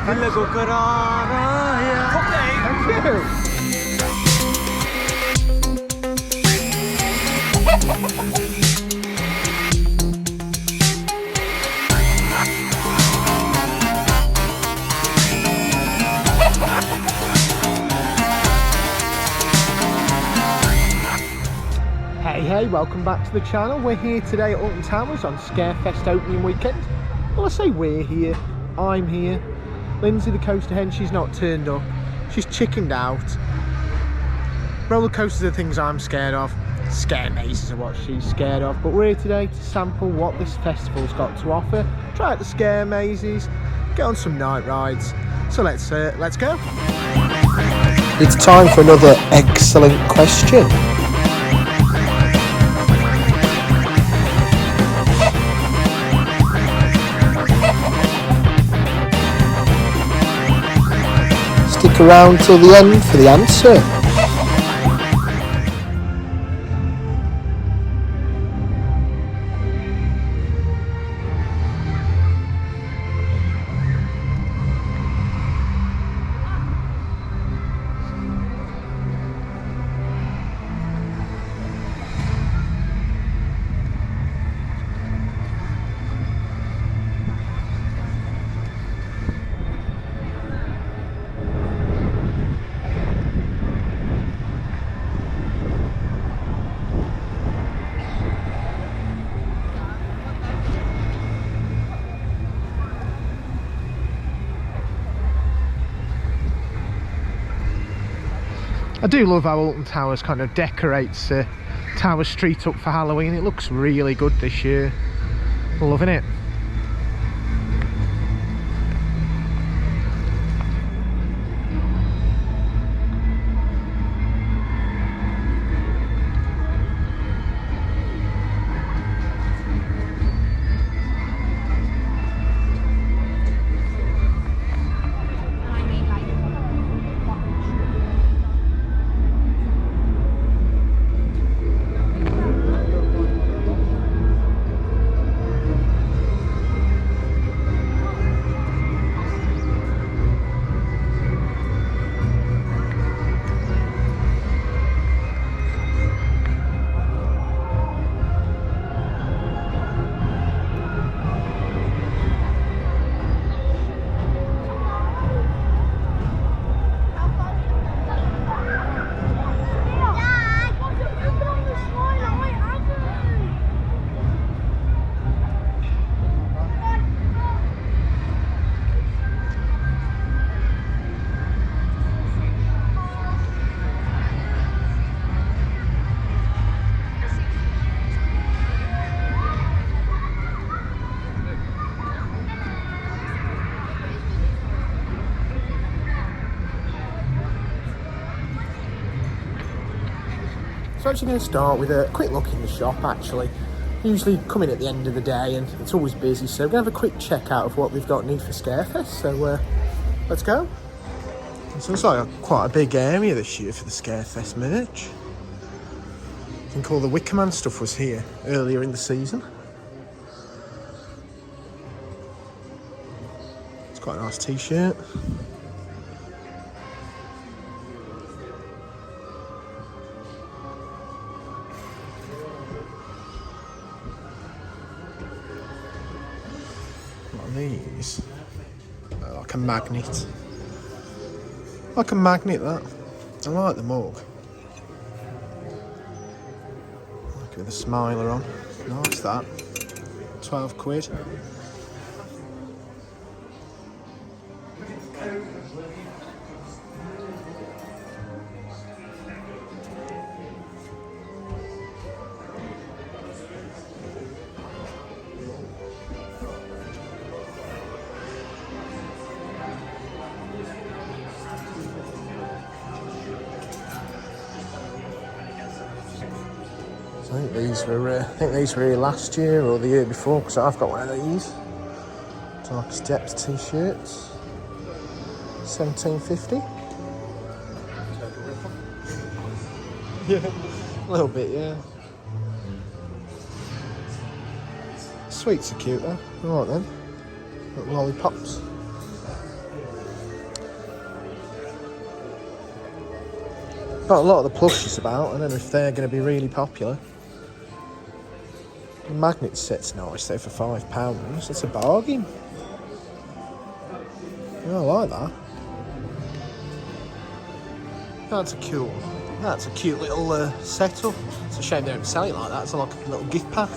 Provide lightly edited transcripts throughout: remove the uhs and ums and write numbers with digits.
दिल को करार आया. Thank you. Hey, welcome back to the channel. We're here today at Alton Towers on Scarefest opening weekend. Well, I say we're here, I'm here. Lindsay, the coaster hen, she's not turned up. She's chickened out. Roller coasters are things I'm scared of. Scare mazes are what she's scared of. But we're here today to sample what this festival's got to offer. Try out the scare mazes, get on some night rides. So let's go. It's time for another excellent question. Stick around till the end for the answer. I do love how Alton Towers kind of decorates Tower Street up for Halloween. It looks really good this year. Loving it. So I'm actually going to start with a quick look in the shop actually. Usually come in at the end of the day and it's always busy, so we're going to have a quick check out of what they've got need for Scarefest, so let's go. So it's like quite a big area this year for the Scarefest merch. I think all the Wickerman stuff was here earlier in the season. It's quite a nice t-shirt. These like a magnet, that. I like the mug, like with a smiler on. Nice that. 12 quid. I think these were here last year or the year before, because I've got one of these. Dark Steps t-shirts. 17.50. Yeah, a little bit, yeah. Sweets are cute though. Alright then. Little lollipops. Got a lot of the plushies about. I don't know if they're going to be really popular. The magnet set's nice though for £5. It's a bargain. Yeah, I like that. That's a cute little setup. It's a shame they don't sell it like that. It's like a little gift pack.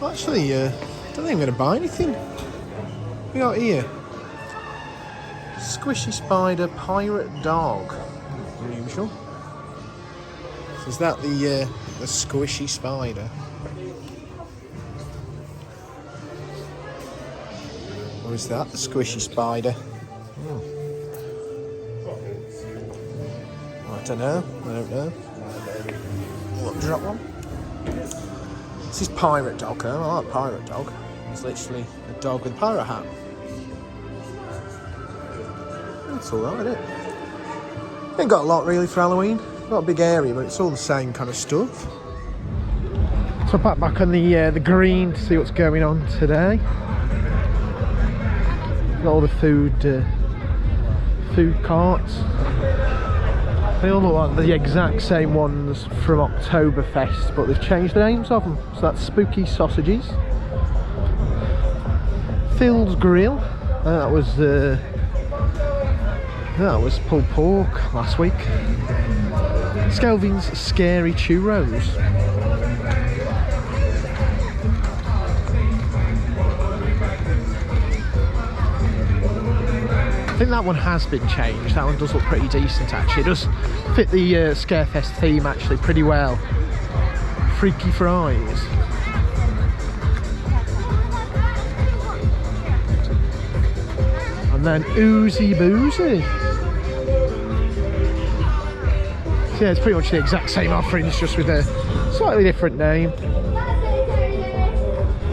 Actually, I don't think I'm going to buy anything. What we got here? Squishy spider pirate dog. Unusual. So is that the squishy spider? Or is that the squishy spider? I don't know. What, drop one? This is pirate dog. I like pirate dog. It's literally a dog with a pirate hat. That's alright, isn't it? Ain't got a lot really for Halloween. Not a big area, but it's all the same kind of stuff. So back on the green to see what's going on today. Got all the food carts. They all look like the exact same ones from Oktoberfest, but they've changed the names of them. So that's Spooky Sausages, Phil's Grill. That was pulled pork last week. Skelvin's Scary Churros. I think that one has been changed. That one does look pretty decent actually. It does fit the Scarefest theme actually pretty well. Freaky fries. And then Oozy Boozy. So yeah, it's pretty much the exact same offerings, just with a slightly different name. I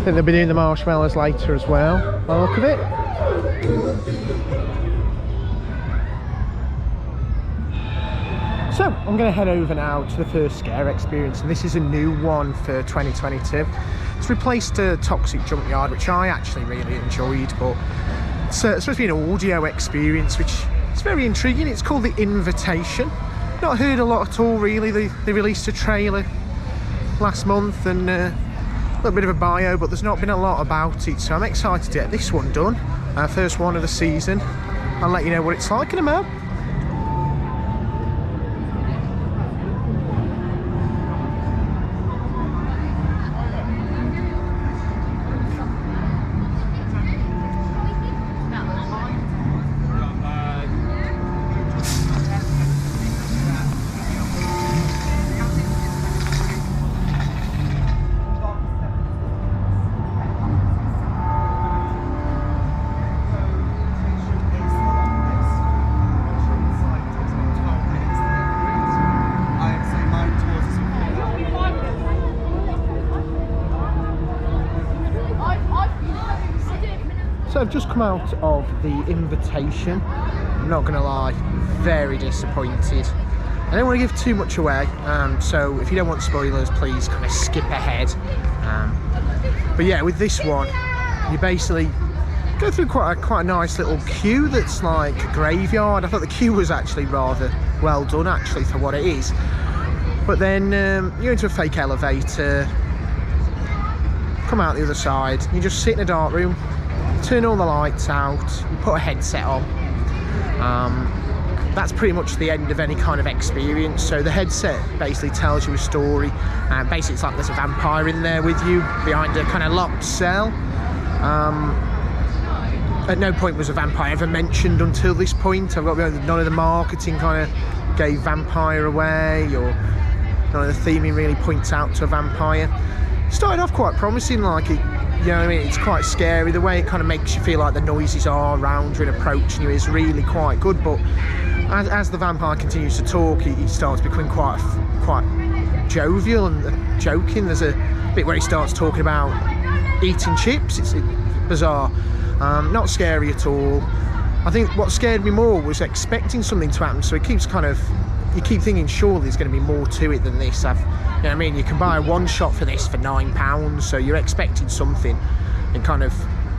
think they'll be doing the marshmallows later as well, by the look of it. So I'm going to head over now to the first scare experience, and this is a new one for 2022. It's replaced a Toxic Junkyard, which I actually really enjoyed, but it's supposed to be an audio experience, which is very intriguing. It's called The Invitation. Not heard a lot at all really. They released a trailer last month and a little bit of a bio, but there's not been a lot about it, so I'm excited to get this one done. First one of the season. I'll let you know what it's like in a moment. So I've just come out of The Invitation. I'm not going to lie, very disappointed. I don't want to give too much away, so if you don't want spoilers, please kind of skip ahead. But yeah, with this one, you basically go through quite a nice little queue that's like a graveyard. I thought the queue was actually rather well done actually for what it is. But then you're into a fake elevator, come out the other side, you just sit in a dark room, turn all the lights out, you put a headset on. That's pretty much the end of any kind of experience. So the headset basically tells you a story, and basically it's like there's a vampire in there with you behind a kind of locked cell. At no point was a vampire ever mentioned until this point. I've got none of the marketing kind of gave vampire away, or none of the theming really points out to a vampire. It started off quite promising, like it, you know what I mean, it's quite scary. The way it kind of makes you feel like the noises are around you and approaching you is really quite good, but as the vampire continues to talk, he starts becoming quite jovial and joking. There's a bit where he starts talking about eating chips. It's bizarre. Not scary at all. I think what scared me more was expecting something to happen, so it keeps kind of, you keep thinking surely there's going to be more to it than this. You know what I mean, you can buy a one shot for this for £9, so you're expecting something, and kind of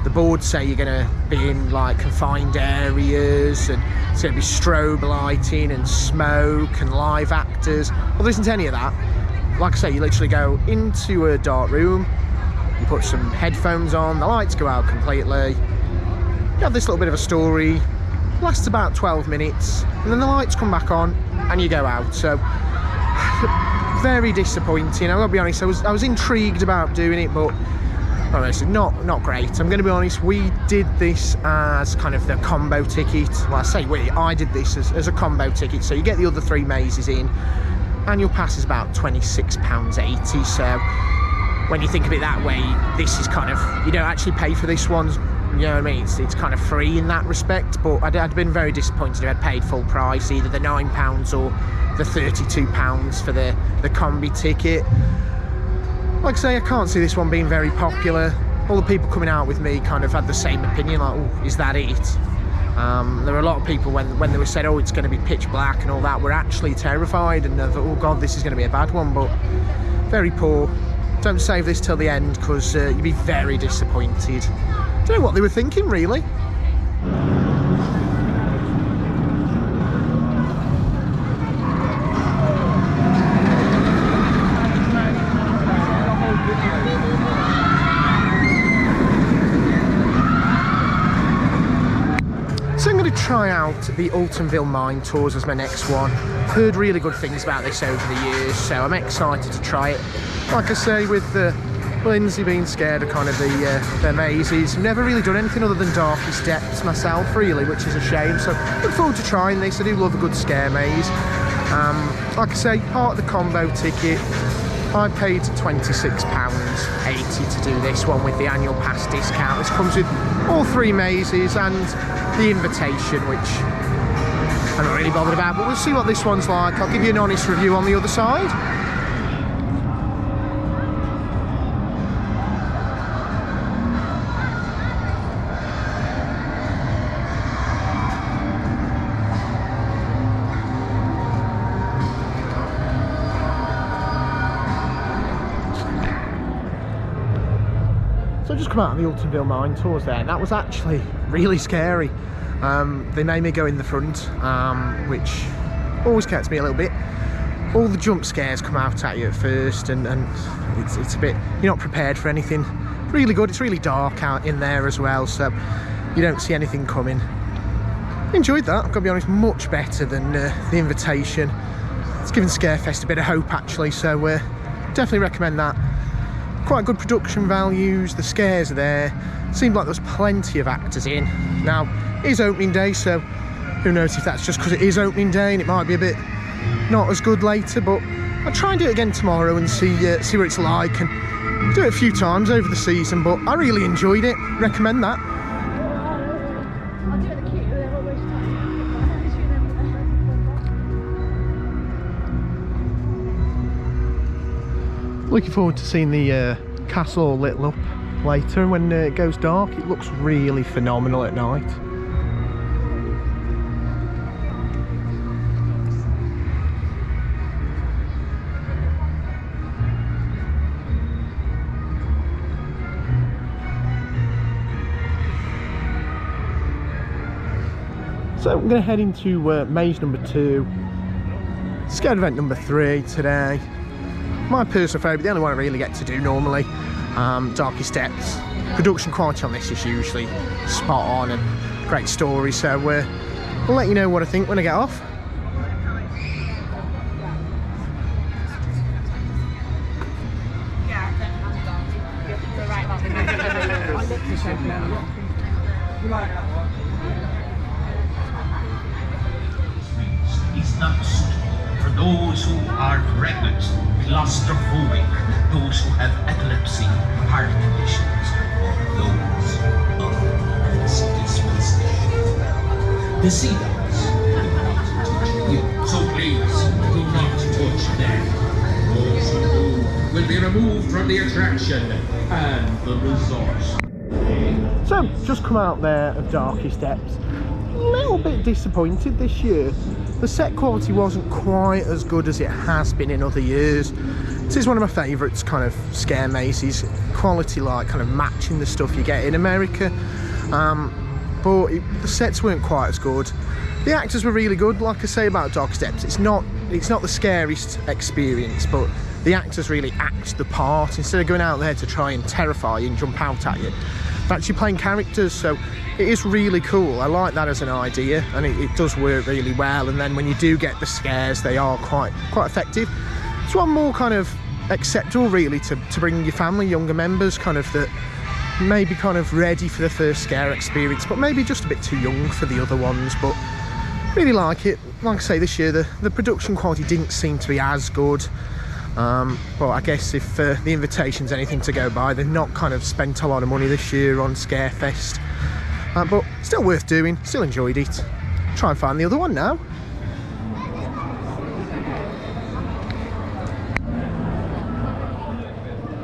the boards say you're going to be in like confined areas, and it's going to be strobe lighting and smoke and live actors. Well, there isn't any of that. Like I say, you literally go into a dark room, you put some headphones on, the lights go out completely, you have this little bit of a story, lasts about 12 minutes, and then the lights come back on and you go out. So very disappointing. I've got to be honest, I was intrigued about doing it, but honestly, not great. I'm going to be honest, we did this as kind of the combo ticket. Well, I say I did this as a combo ticket, so you get the other 3 mazes in. Annual pass is about £26.80, so when you think of it that way, this is kind of, you don't actually pay for this one, you know what I mean? It's kind of free in that respect, but I'd been very disappointed if I'd paid full price, either the £9 or the £32 for the combi ticket. Like I say, I can't see this one being very popular. All the people coming out with me kind of had the same opinion, like, oh, is that it? There were a lot of people when they were said, oh, it's going to be pitch black and all that, were actually terrified, and I thought, oh god, this is going to be a bad one. But very poor. Don't save this till the end, because you'd be very disappointed. Don't know what they were thinking, really. So I'm going to try out the Altonville mine tours as my next one. Heard really good things about this over the years, so I'm excited to try it. Like I say, with Lindsay being scared of kind of the mazes, I've never really done anything other than Darkest Depths myself, really, which is a shame. So look forward to trying this. I do love a good scare maze. Like I say, part of the combo ticket. I paid £26.80 to do this one with the annual pass discount. This comes with all 3 mazes and the invitation, which I'm not really bothered about, but we'll see what this one's like. I'll give you an honest review on the other side. So I just come out of the Altonville mine tours there, and that was actually really scary. They made me go in the front, which always gets me a little bit. All the jump scares come out at you at first, and it's a bit, you're not prepared for anything. Really good. It's really dark out in there as well, so you don't see anything coming. Enjoyed that, I've got to be honest, much better than the invitation. It's given Scarefest a bit of hope actually, so definitely recommend that. Quite good production values, the scares are there. Seemed like there was plenty of actors in. Now, it is opening day, so who knows if that's just because it is opening day and it might be a bit not as good later, but I'll try and do it again tomorrow and see what it's like, and do it a few times over the season, but I really enjoyed it. Recommend that. I'll do it in the queue, they're always tight. Looking forward to seeing the castle lit up later, and when it goes dark it looks really phenomenal at night. So I'm going to head into maze number 2, scared event number 3 today. My personal favourite, the only one I really get to do normally. Darkest Depths. Production quality on this is usually spot on and great story, so I'll let you know what I think when I get off. Is not suitable for those who are pregnant, claustrophobic, those who have epilepsy, heart conditions, or those of this disposition. The seagulls do not touch you, so please do not touch them. Those who do will be removed from the attraction and the resort. So, just come out there of Darkest Depths. A little bit disappointed this year. The set quality wasn't quite as good as it has been in other years. This is one of my favourites kind of scare mazes. Quality, like kind of matching the stuff you get in America. But the sets weren't quite as good. The actors were really good. Like I say about Dog Steps, it's not the scariest experience, but the actors really act the part. Instead of going out there to try and terrify you and jump out at you, they're actually playing characters, so it is really cool. I like that as an idea, and it does work really well. And then when you do get the scares, they are quite effective. It's one more kind of acceptable really to bring your family, younger members, kind of that maybe kind of ready for the first scare experience, but maybe just a bit too young for the other ones. But really like it. Like I say, this year the production quality didn't seem to be as good. But I guess if the invitation's anything to go by, they've not kind of spent a lot of money this year on Scarefest. But still worth doing, still enjoyed it. Try and find the other one now.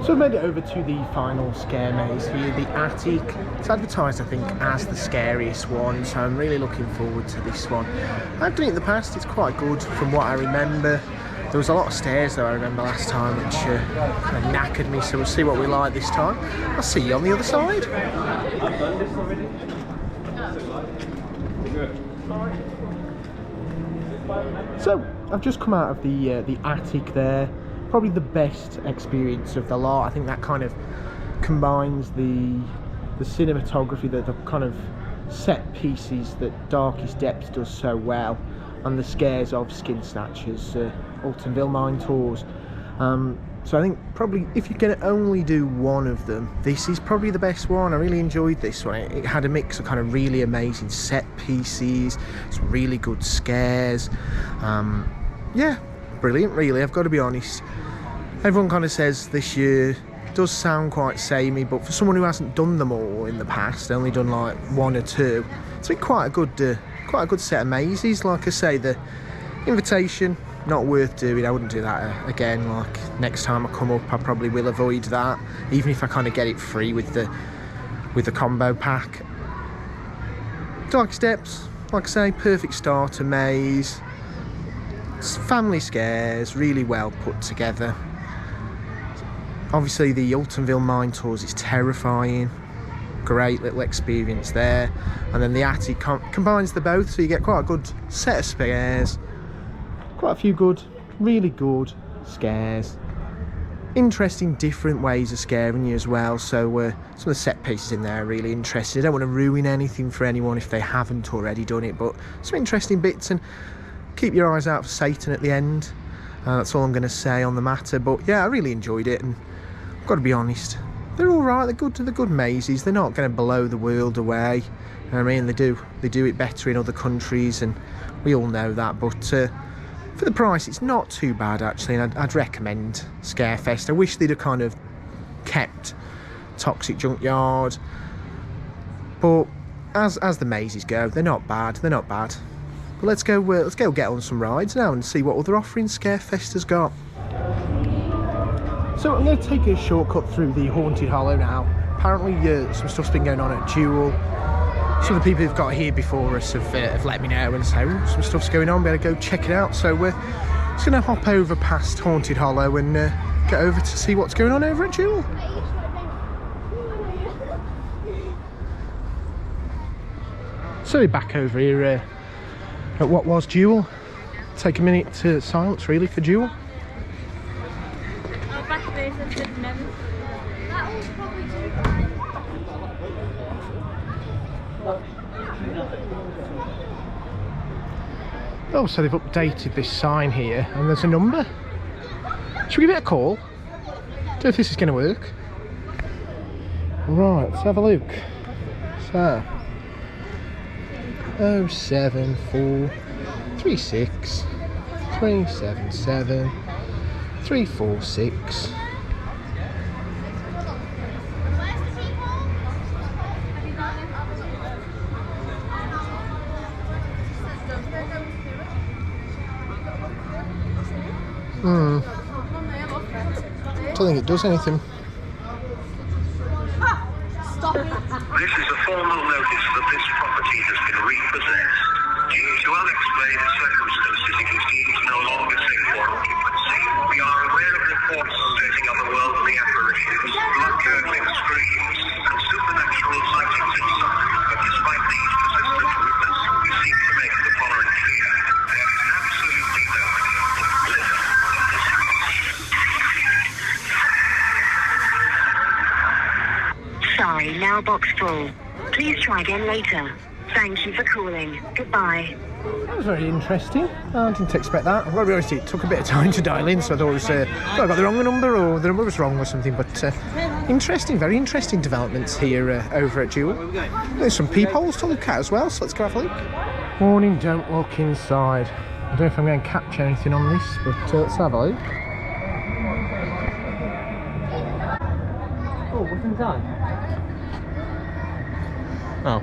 So I've made it over to the final scare maze here, the attic. It's advertised, I think, as the scariest one, so I'm really looking forward to this one. I've done it in the past, it's quite good from what I remember. There was a lot of stairs though, I remember last time, which kind of knackered me, so we'll see what we like this time. I'll see you on the other side. So I've just come out of the attic there. Probably the best experience of the lot. I think that kind of combines the cinematography, the kind of set pieces that Darkest Depths does so well, and the scares of Skin Snatchers, Altonville Mine Tours. So I think probably if you can only do one of them, this is probably the best one. I really enjoyed this one. It had a mix of kind of really amazing set pieces, some really good scares. Yeah, brilliant really, I've got to be honest. Everyone kind of says this year does sound quite samey, but for someone who hasn't done them all in the past, only done like one or two, it's been quite a good set of mazes. Like I say, the invitation, not worth doing. I wouldn't do that again. Like next time I come up, I probably will avoid that, even if I kind of get it free with the combo pack. Darkest Depths, like I say, perfect starter maze. Family scares, really well put together. Obviously the Altonville Mine Tours is terrifying, great little experience there, and then the attic combines the both, so you get quite a good set of scares, quite a few good, really good scares, interesting different ways of scaring you as well. So some of the set pieces in there are really interesting. I don't want to ruin anything for anyone if they haven't already done it, but some interesting bits. And keep your eyes out for Satan at the end. That's all I'm going to say on the matter. But yeah, I really enjoyed it, and I've got to be honest, they're all right. They're good mazes. They're not going to blow the world away. You know what I mean? They do it better in other countries, and we all know that. But for the price, it's not too bad actually, and I'd recommend Scarefest. I wish they'd have kind of kept Toxic Junkyard, but as the mazes go, they're not bad. They're not bad. But let's go get on some rides now and see what other offerings Scarefest has got. So I'm going to take a shortcut through the Haunted Hollow now. Apparently some stuff's been going on at Jewel. Some of the people who've got here before us have let me know and say, oh, some stuff's going on, better go check it out. So we're just going to hop over past Haunted Hollow and get over to see what's going on over at Jewel. So we're back over here at what was Jewel. Take a minute to silence really for Jewel. Oh, so they've updated this sign here, and there's a number. Should we give it a call? Don't know if this is going to work. Right, let's have a look. So 07436 377 346. Don't think it does anything. Stop it. This is a formal notice that this property has been repossessed. Due to unexplained circumstances, it is deemed no longer safe for occupancy. We are aware of reports mailbox full. Please try again later. Thank you for calling. Goodbye. That was very interesting. I didn't expect that. I've got to be honest, it took a bit of time to dial in, so I thought it was, I got the wrong number or the number was wrong or something. But interesting, very interesting developments here over at Jewel. There's some peepholes to look at as well, so let's go have a look. Warning, don't look inside. I don't know if I'm going to capture anything on this, but let's have a look. Oh, what's inside? Oh.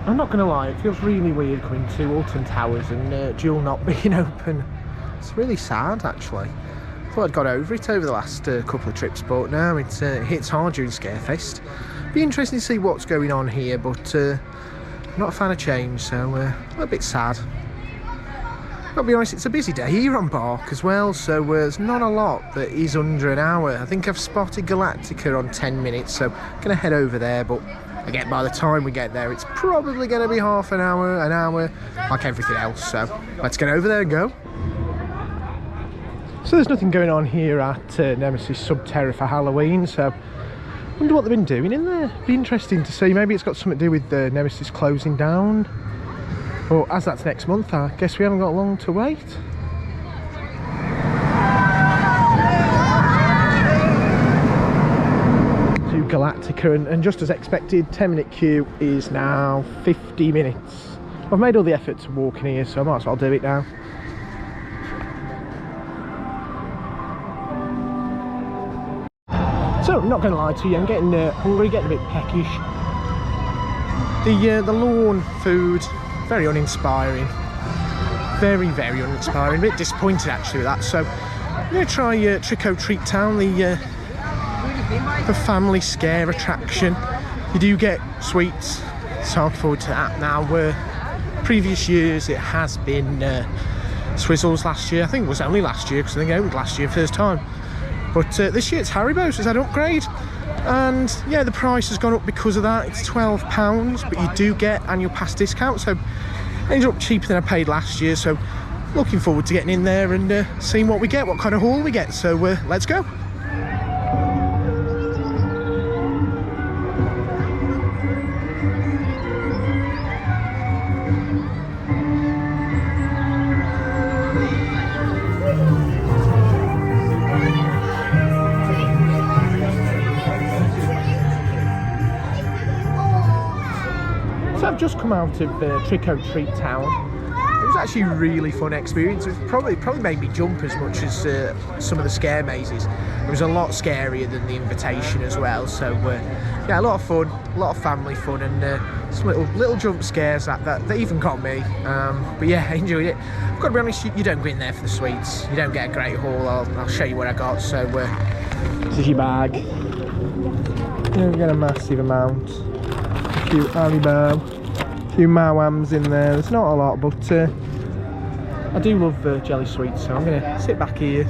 I'm not going to lie, it feels really weird coming to Alton Towers and Jewel not being open. It's really sad, actually. I thought I'd got over it over the last couple of trips, but now it hits hard during Scarefest. Be interesting to see what's going on here, but I'm not a fan of change, so a little bit sad. I'll be honest, it's a busy day here on Bark as well, so there's not a lot that is under an hour. I think I've spotted Galactica on 10 minutes, so I'm going to head over there, but again, by the time we get there, it's probably going to be half an hour, like everything else, so let's get over there and go. So there's nothing going on here at Nemesis Subterra for Halloween, so I wonder what they've been doing in there. Be interesting to see. Maybe it's got something to do with Nemesis closing down. Well, as that's next month, I guess we haven't got long to wait. To Galactica, and just as expected, 10-minute queue is now 50 minutes. I've made all the effort to walk in here, so I might as well do it now. So, I'm not going to lie to you, I'm getting hungry, getting a bit peckish. The lawn food, very uninspiring. Very, very uninspiring. A bit disappointed actually with that. So, I'm going to try Trick or Treat Town, the family scare attraction. You do get sweets, so I'm looking forward to that. Now, previous years it has been Swizzles last year. I think it was only last year because I think it opened last year first time. But this year it's Haribo's has had an upgrade, and yeah, the price has gone up because of that. It's £12, but you do get annual pass discount, so it ended up cheaper than I paid last year. So looking forward to getting in there and seeing what we get, what kind of haul we get. So let's go. Just come out of Trick or Treat Town. It was actually a really fun experience. It probably made me jump as much as some of the scare mazes. It was a lot scarier than the Invitation as well. So yeah, a lot of fun, a lot of family fun, and some little jump scares that even got me. But yeah, I enjoyed it. I've got to be honest, you don't go in there for the sweets. You don't get a great haul. I'll show you what I got. So this is your bag. You don't get a massive amount. A few Haribo. Few Mawams in there. There's not a lot, but I do love jelly sweets, so I'm going to sit back here,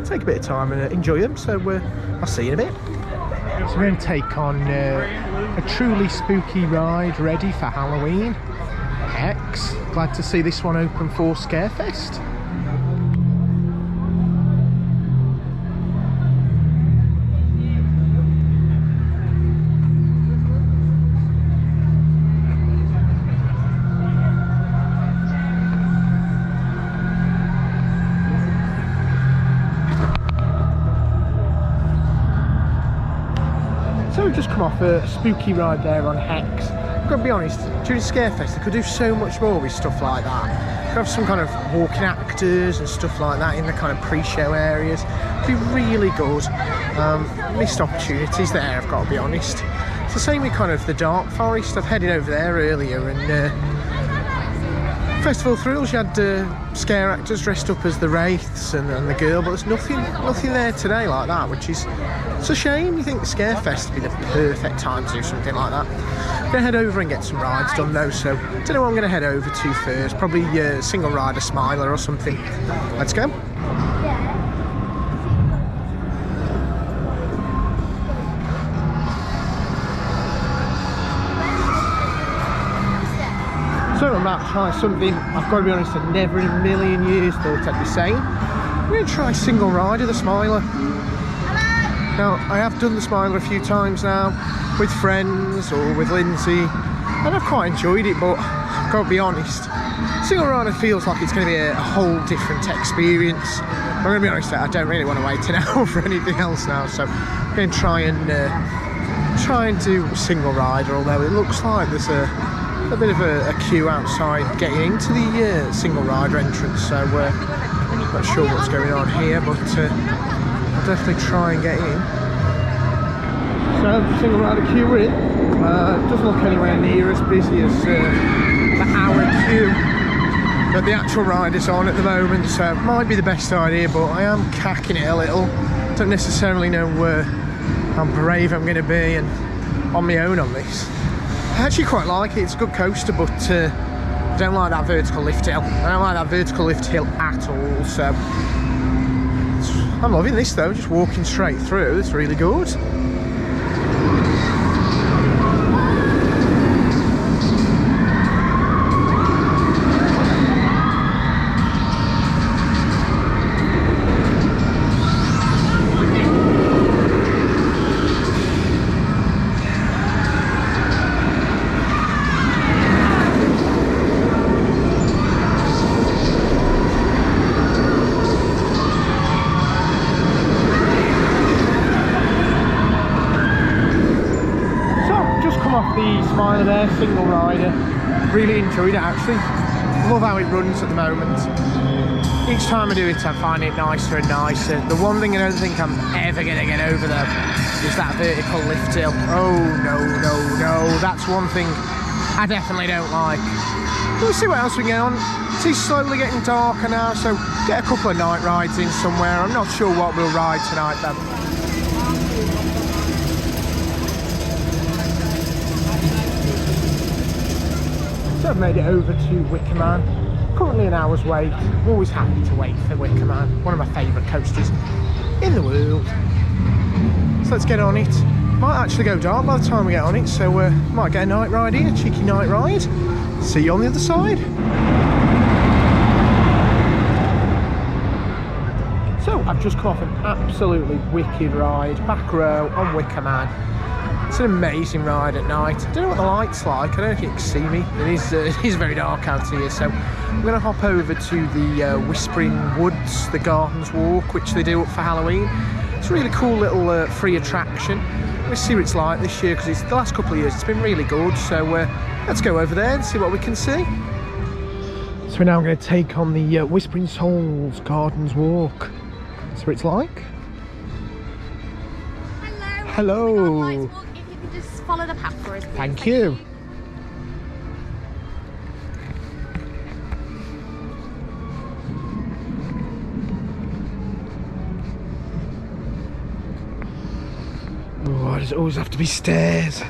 take a bit of time and enjoy them. So I'll see you in a bit. So we're going to take on a truly spooky ride ready for Halloween. Hex. Glad to see this one open for Scarefest. So we've just come off a spooky ride there on Hex. I've got to be honest, during Scarefest they could do so much more with stuff like that. Could have some kind of walking actors and stuff like that in the kind of pre-show areas. It'd be really good. Missed opportunities there, I've got to be honest. It's the same with kind of the Dark Forest. I've headed over there earlier, and Festival Thrills, you had scare actors dressed up as the Wraiths and the girl, but there's nothing there today like that, which is, it's a shame. You think Scarefest would be the perfect time to do something like that. I'm going to head over and get some rides done though, so I don't know what I'm going to head over to first. Probably Single Rider Smiler or something. Let's go. So I'm about to try something I've got to be honest, I never in a million years thought I'd be saying. I'm going to try single rider, the Smiler. Now, I have done the Smiler a few times now, with friends or with Lindsay, and I've quite enjoyed it, but I've got to be honest, single rider feels like it's going to be a whole different experience. I'm going to be honest, I don't really want to wait an hour for anything else now, so I'm going to try and do single rider, although it looks like there's a bit of a queue outside getting into the single rider entrance, so not sure what's going on here, but I'll definitely try and get in. So, single rider queue we're in. Doesn't look anywhere near as busy as the hour queue that the actual ride is on at the moment, so it might be the best idea, but I am cacking it a little. Don't necessarily know how brave I'm going to be and on my own on this. I actually quite like it, it's a good coaster, but I don't like that vertical lift hill. I don't like that vertical lift hill at all, so I'm loving this though, just walking straight through, it's really good. Smiler there, single rider, really enjoyed it actually. Love how it runs at the moment. Each time I do it I find it nicer and nicer. The one thing I don't think I'm ever going to get over though is that vertical lift hill. Oh no, that's one thing I definitely don't like. We'll see what else we get on. It's slowly getting darker now, so get a couple of night rides in somewhere. I'm not sure what we'll ride tonight though. So I've made it over to Wicker Man. Currently an hour's wait. I'm always happy to wait for Wicker Man. One of my favourite coasters in the world. So let's get on it. Might actually go dark by the time we get on it, so might get a night ride here, a cheeky night ride. See you on the other side. So I've just come off an absolutely wicked ride, back row on Wicker Man. It's an amazing ride at night. I don't know what the light's like, I don't know if you can see me. It is very dark out here, so I'm going to hop over to the Whispering Woods, the Gardens Walk, which they do up for Halloween. It's a really cool little free attraction. Let's see what it's like this year, because the last couple of years it's been really good, so let's go over there and see what we can see. So we're now going to take on the Whispering Souls Gardens Walk. See what it's like. Hello. If you could just follow the path for us, please. Thank you. Oh, does it always have to be stairs?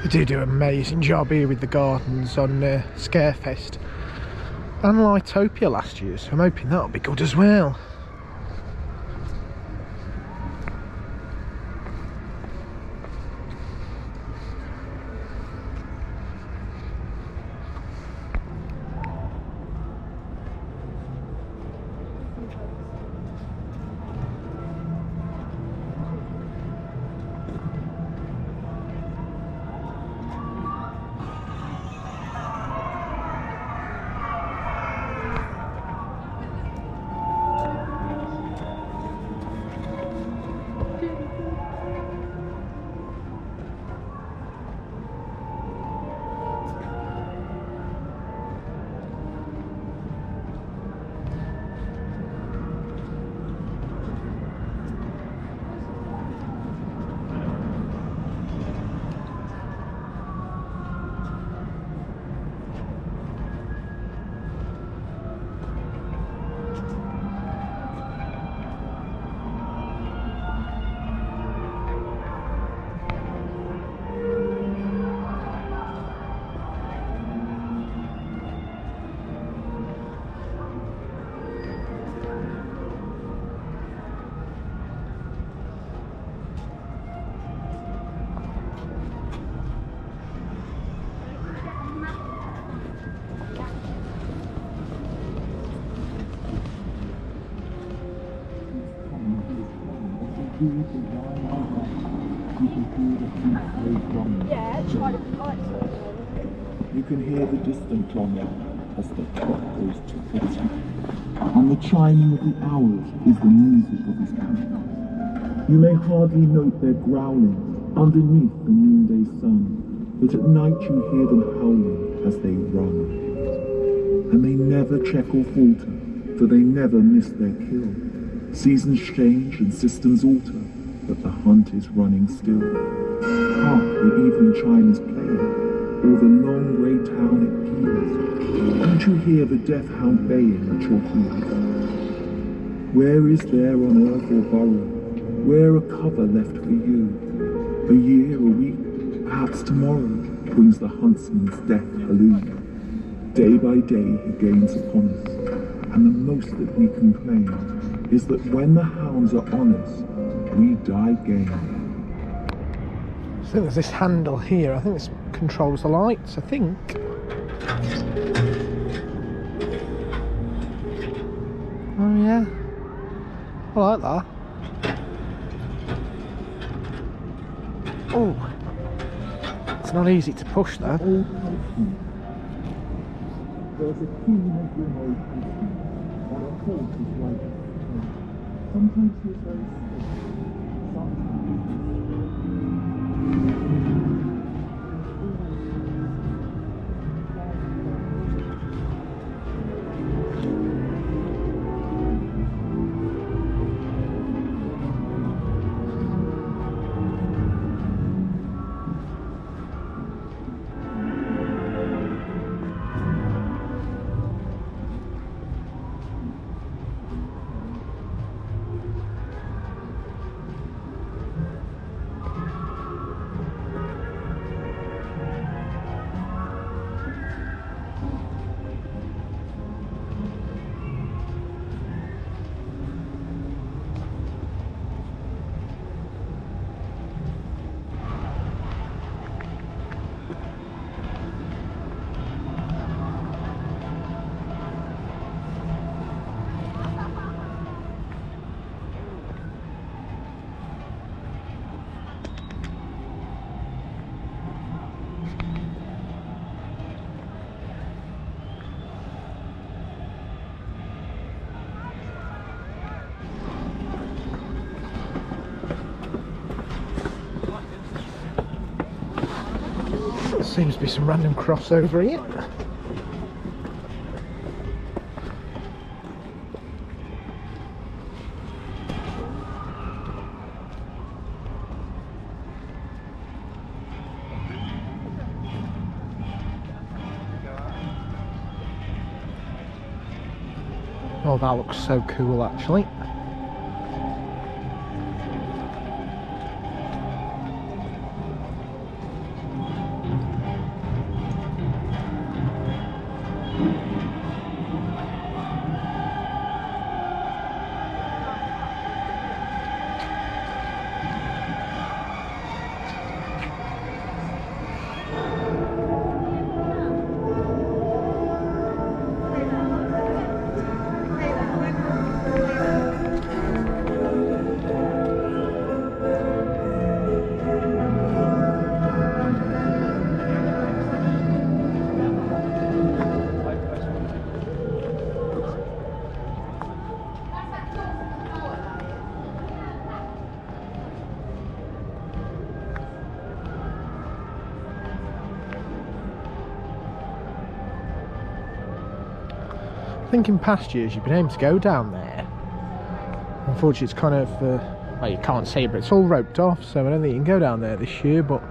They do an amazing job here with the gardens on Scarefest and Lightopia last year, so I'm hoping that'll be good as well. You can hear the distant clock as the clock goes tick-tick, and the chiming of the hours is the music of his camp. You may hardly note their growling underneath the noonday sun, but at night you hear them howling as they run. And they never check or falter, for they never miss their kill. Seasons change and systems alter, but the hunt is running still. Hark, the evening chime is playing, or the long grey town it peals. Don't you hear the death hound baying at your heels? Where is there on earth or burrow, where a cover left for you? A year, a week, perhaps tomorrow, brings the huntsman's death halloo. Day by day he gains upon us, and the most that we can claim is that when the hounds are on us, we die game. So there's this handle here, I think this controls the lights, I think. Oh yeah, I like that. Oh, it's not easy to push though. There's a keen and grim old postman on a horse is like sometimes he's very still, sometimes Seems to be some random crossover here. Oh, that looks so cool actually. I think in past years you've been able to go down there. Unfortunately it's kind of, well, you can't see it, but it's all roped off, so I don't think you can go down there this year. But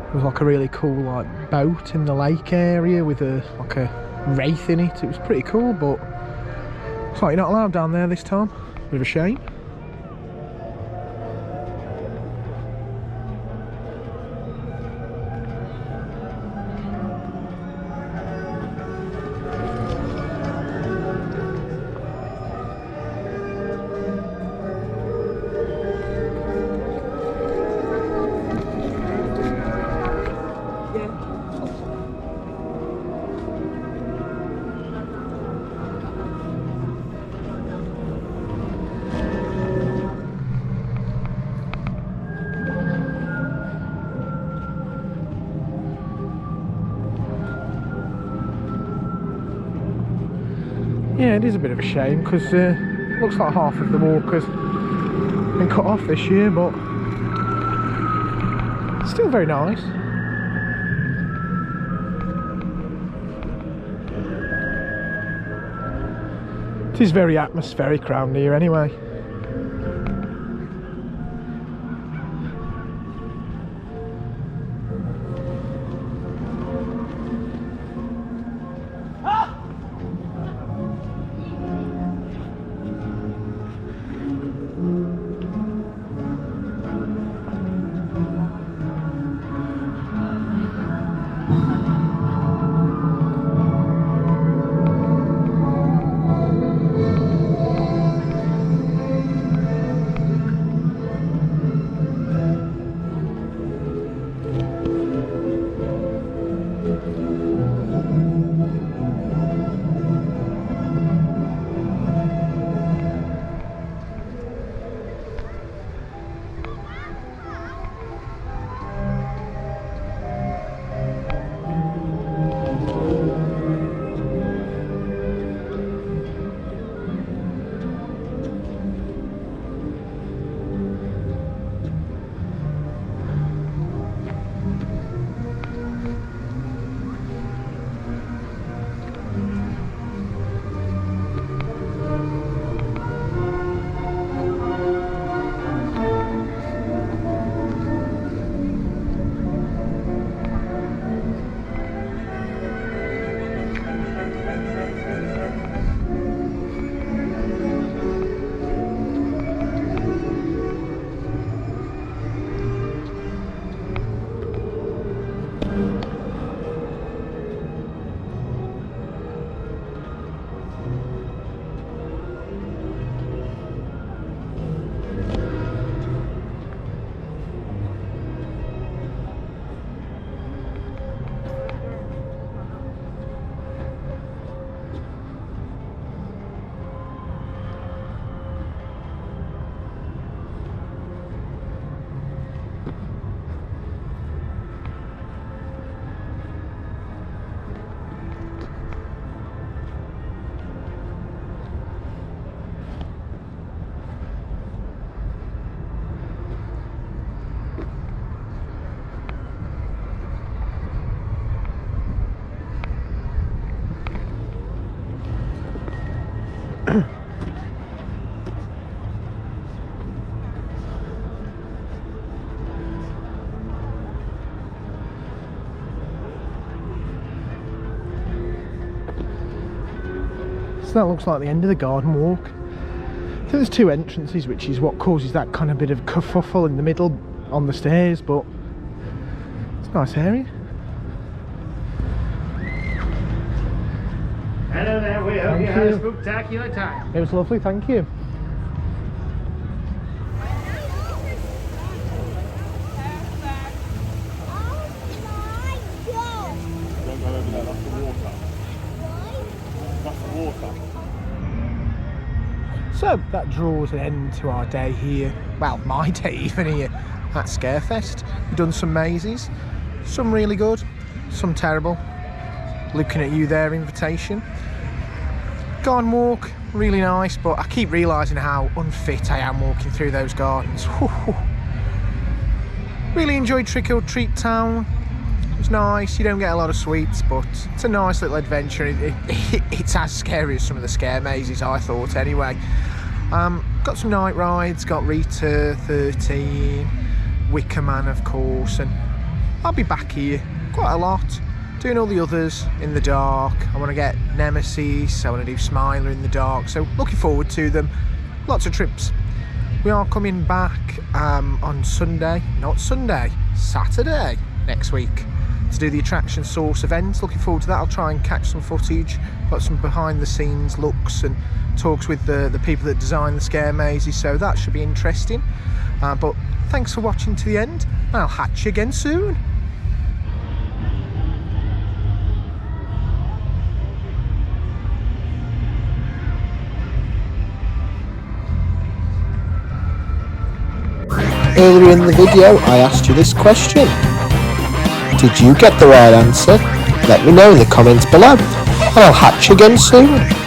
it was like a really cool like boat in the lake area with like a wraith in it. It was pretty cool, but it's like you're not allowed down there this time. Bit of a shame. Yeah, it is a bit of a shame because looks like half of the walkers been cut off this year, but still very nice. It is very atmospheric round here anyway. So that looks like the end of the garden walk. I think there's two entrances, which is what causes that kind of bit of kerfuffle in the middle on the stairs, but it's a nice area. Hello there, we hope you had a spectacular time. It was lovely, thank you. So that draws an end to our day here, well, my day even here at Scarefest. We've done some mazes, some really good, some terrible. Looking at you there, invitation. Garden walk, really nice, but I keep realising how unfit I am walking through those gardens. Really enjoyed Trick or Treat Town. It was nice, you don't get a lot of sweets, but it's a nice little adventure. It's as scary as some of the scare mazes, I thought, anyway. Got some night rides, got Rita 13, Wicker Man, of course, and I'll be back here quite a lot, doing all the others in the dark. I want to get Nemesis, I want to do Smiler in the dark, so looking forward to them. Lots of trips. We are coming back on Sunday, not Sunday, Saturday next week to do the Attraction Source event. Looking forward to that. I'll try and catch some footage, got some behind the scenes looks and talks with the people that design the scare mazes, so that should be interesting. But thanks for watching to the end, and I'll hatch you again soon. Earlier in the video I asked you this question. Did you get the right answer? Let me know in the comments below, and I'll hatch you again soon.